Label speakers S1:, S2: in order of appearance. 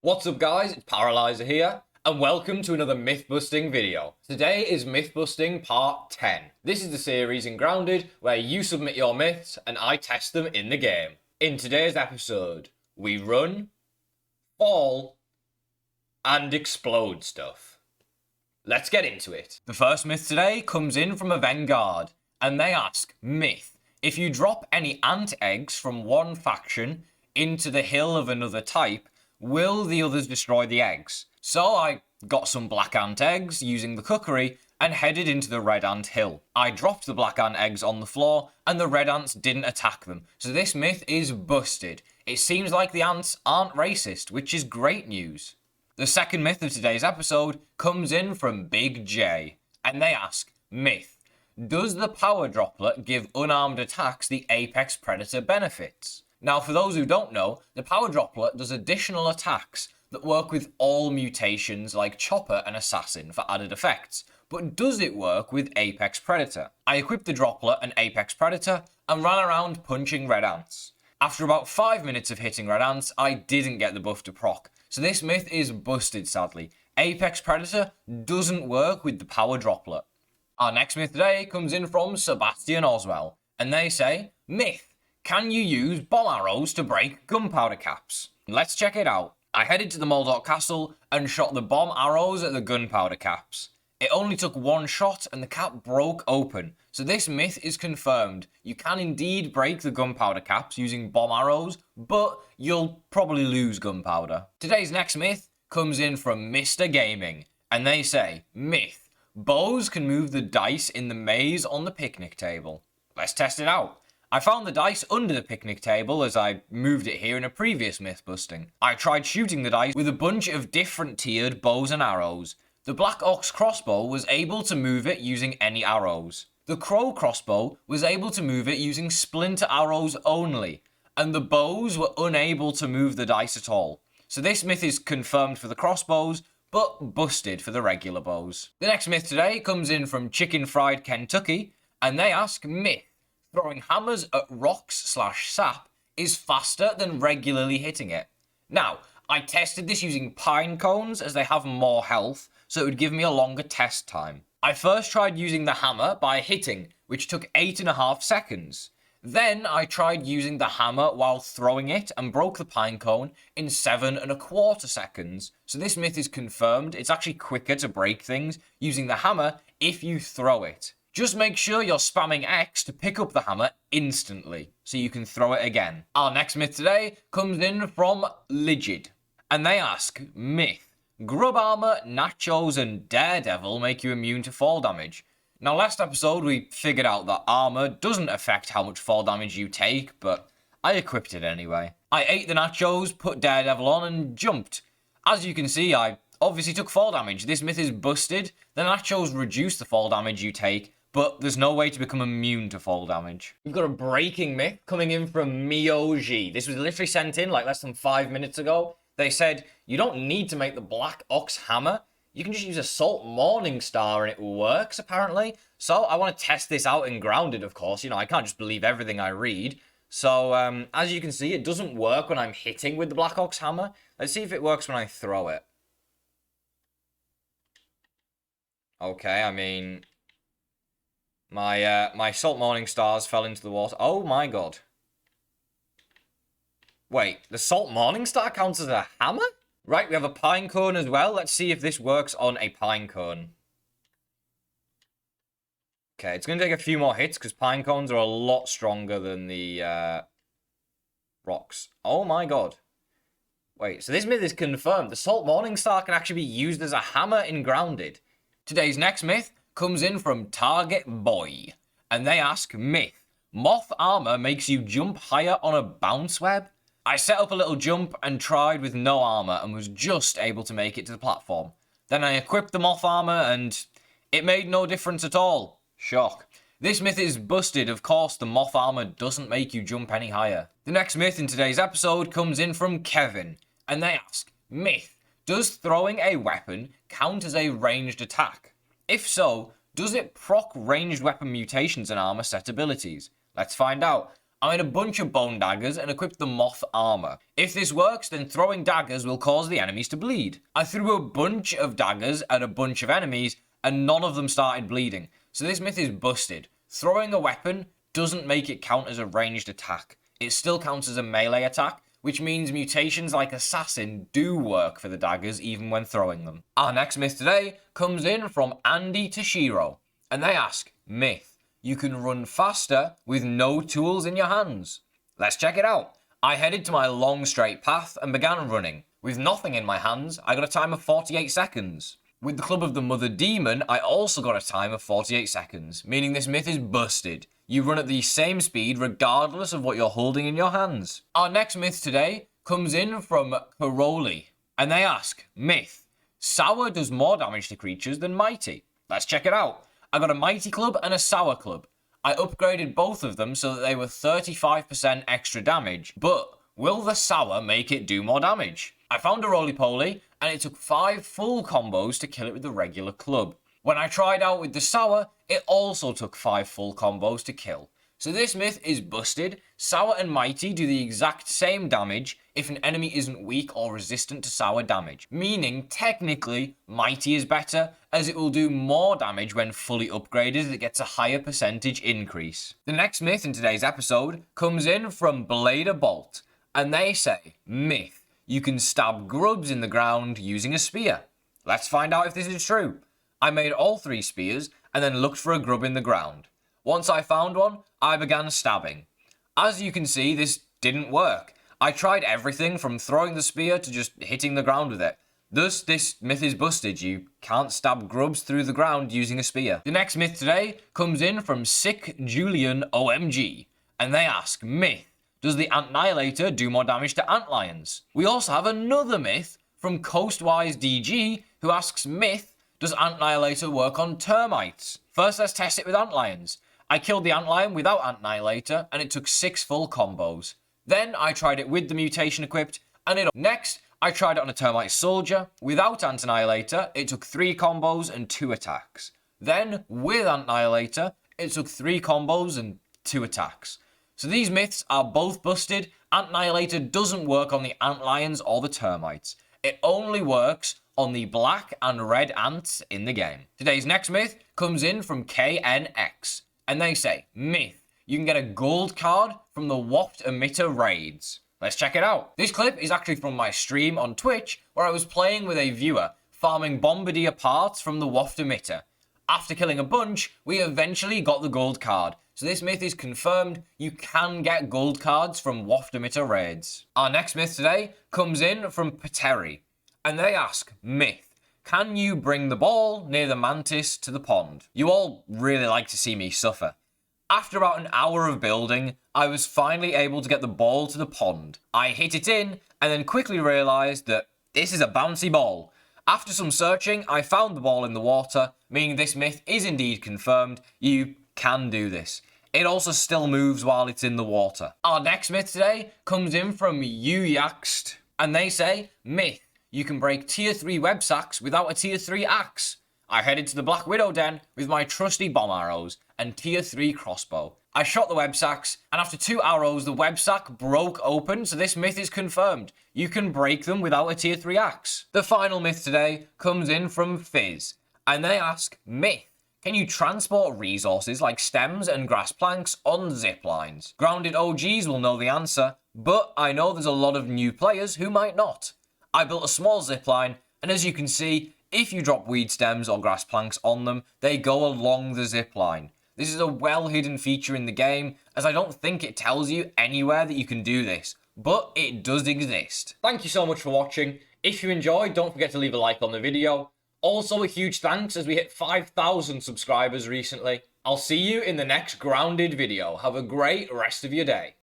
S1: What's up guys, it's Paraly5er here, and welcome to another Mythbusting video. Today is Mythbusting Part 10. This is the series in Grounded where you submit your myths and I test them in the game. In today's episode, we run, fall, and explode stuff. Let's get into it. The first myth today comes in from a Vanguard, and they ask, myth, if you drop any ant eggs from one faction into the hill of another type, will the others destroy the eggs? So I got some black ant eggs using the cookery and headed into the red ant hill. I dropped the black ant eggs on the floor and the red ants didn't attack them. So this myth is busted. It seems like the ants aren't racist, which is great news. The second myth of today's episode comes in from Big J, and they ask, myth, does the power droplet give unarmed attacks the apex predator benefits? Now, for those who don't know, the power droplet does additional attacks that work with all mutations like Chopper and Assassin for added effects, but does it work with Apex Predator? I equipped the droplet and Apex Predator and ran around punching red ants. After about 5 minutes of hitting red ants, I didn't get the buff to proc, so this myth is busted sadly. Apex Predator doesn't work with the power droplet. Our next myth today comes in from Sebastian Oswell, and they say, myth, can you use bomb arrows to break gunpowder caps? Let's check it out. I headed to the Moldorc castle and shot the bomb arrows at the gunpowder caps. It only took one shot and the cap broke open. So this myth is confirmed. You can indeed break the gunpowder caps using bomb arrows, but you'll probably lose gunpowder. Today's next myth comes in from Mr. Gaming, and they say, myth, bows can move the dice in the maze on the picnic table. Let's test it out. I found the dice under the picnic table as I moved it here in a previous myth busting. I tried shooting the dice with a bunch of different tiered bows and arrows. The Black Ox crossbow was able to move it using any arrows. The Crow crossbow was able to move it using splinter arrows only. And the bows were unable to move the dice at all. So this myth is confirmed for the crossbows, but busted for the regular bows. The next myth today comes in from Chicken Fried Kentucky, and they ask, myth, throwing hammers at rocks/sap is faster than regularly hitting it. Now, I tested this using pine cones as they have more health, so it would give me a longer test time. I first tried using the hammer by hitting, which took 8.5 seconds. Then I tried using the hammer while throwing it and broke the pine cone in 7.25 seconds. So this myth is confirmed. It's actually quicker to break things using the hammer if you throw it. Just make sure you're spamming X to pick up the hammer instantly, so you can throw it again. Our next myth today comes in from Ligid, and they ask, myth, Grub armor, nachos, and Daredevil make you immune to fall damage. Now, last episode we figured out that armor doesn't affect how much fall damage you take, but I equipped it anyway. I ate the nachos, put Daredevil on, and jumped. As you can see, I obviously took fall damage. This myth is busted. The nachos reduce the fall damage you take, but there's no way to become immune to fall damage. We've got a breaking myth coming in from Mioji. This was literally sent in like less than 5 minutes ago. They said, you don't need to make the Black Ox hammer. You can just use a Salt Morningstar and it works, apparently. So I want to test this out in Grounded, of course. You know, I can't just believe everything I read. So, as you can see, it doesn't work when I'm hitting with the Black Ox hammer. Let's see if it works when I throw it. Okay, I mean, my Salt Morningstars fell into the water. Oh my god. Wait, the Salt Morningstar counts as a hammer? Right, we have a pine cone as well. Let's see if this works on a pine cone. Okay, it's going to take a few more hits because pine cones are a lot stronger than the rocks. Oh my god. Wait, so this myth is confirmed. The Salt Morningstar can actually be used as a hammer in Grounded. Today's next myth comes in from Target Boy, and they ask, myth, Moth armor makes you jump higher on a bounce web? I set up a little jump and tried with no armor and was just able to make it to the platform. Then I equipped the Moth armor and it made no difference at all. Shock. This myth is busted. Of course, the Moth armor doesn't make you jump any higher. The next myth in today's episode comes in from Kevin, and they ask, myth, does throwing a weapon count as a ranged attack? If so, does it proc ranged weapon mutations and armor set abilities? Let's find out. I made a bunch of bone daggers and equipped the Moth armor. If this works, then throwing daggers will cause the enemies to bleed. I threw a bunch of daggers at a bunch of enemies and none of them started bleeding. So this myth is busted. Throwing a weapon doesn't make it count as a ranged attack. It still counts as a melee attack, which means mutations like Assassin do work for the daggers even when throwing them. Our next myth today comes in from Andy Toshiro, and they ask, myth, you can run faster with no tools in your hands. Let's check it out. I headed to my long straight path and began running. With nothing in my hands, I got a time of 48 seconds. With the Club of the Mother Demon, I also got a time of 48 seconds, meaning this myth is busted. You run at the same speed regardless of what you're holding in your hands. Our next myth today comes in from Paraly, and they ask, myth, Sour does more damage to creatures than Mighty. Let's check it out. I got a Mighty Club and a Sour Club. I upgraded both of them so that they were 35% extra damage, but will the Sour make it do more damage? I found a roly-poly, and it took 5 full combos to kill it with the regular club. When I tried out with the Sour, it also took 5 full combos to kill. So this myth is busted. Sour and Mighty do the exact same damage if an enemy isn't weak or resistant to Sour damage. Meaning, technically, Mighty is better, as it will do more damage when fully upgraded as it gets a higher percentage increase. The next myth in today's episode comes in from Blader Bolt, and they say, myth, you can stab grubs in the ground using a spear. Let's find out if this is true. I made all 3 spears and then looked for a grub in the ground. Once I found one, I began stabbing. As you can see, this didn't work. I tried everything from throwing the spear to just hitting the ground with it. Thus, this myth is busted. You can't stab grubs through the ground using a spear. The next myth today comes in from Sick Julian OMG, and they ask, myth, does the Annihilator do more damage to antlions? We also have another myth from Coastwise DG, who asks, myth, does Annihilator work on termites? First, let's test it with antlions. I killed the antlion without Annihilator, and it took 6 full combos. Then I tried it with the mutation equipped, and next, I tried it on a termite soldier. Without Annihilator, it took 3 combos and 2 attacks. Then, with Annihilator, it took 3 combos and 2 attacks. So these myths are both busted. Annihilator doesn't work on the antlions or the termites. It only works on the black and red ants in the game. Today's next myth comes in from KNX, and they say, myth, you can get a gold card from the Waft emitter raids. Let's check it out. This clip is actually from my stream on Twitch, where I was playing with a viewer, farming bombardier parts from the Waft emitter. After killing a bunch, we eventually got the gold card. So this myth is confirmed. You can get gold cards from Waft emitter raids. Our next myth today comes in from Paraly5er, and they ask, myth, can you bring the ball near the mantis to the pond? You all really like to see me suffer. After about an hour of building, I was finally able to get the ball to the pond. I hit it in, and then quickly realised that this is a bouncy ball. After some searching, I found the ball in the water, meaning this myth is indeed confirmed. You can do this. It also still moves while it's in the water. Our next myth today comes in from Uyaxt, and they say, myth, you can break tier 3 Websacks without a tier 3 axe. I headed to the Black Widow den with my trusty bomb arrows and tier 3 crossbow. I shot the Websacks, and after 2 arrows, the Websack broke open, so this myth is confirmed. You can break them without a tier 3 axe. The final myth today comes in from Fizz, and they ask, myth, can you transport resources like stems and grass planks on ziplines? Grounded OGs will know the answer, but I know there's a lot of new players who might not. I built a small zipline, and as you can see, if you drop weed stems or grass planks on them, they go along the zipline. This is a well-hidden feature in the game, as I don't think it tells you anywhere that you can do this, but it does exist. Thank you so much for watching. If you enjoyed, don't forget to leave a like on the video. Also, a huge thanks as we hit 5,000 subscribers recently. I'll see you in the next Grounded video. Have a great rest of your day.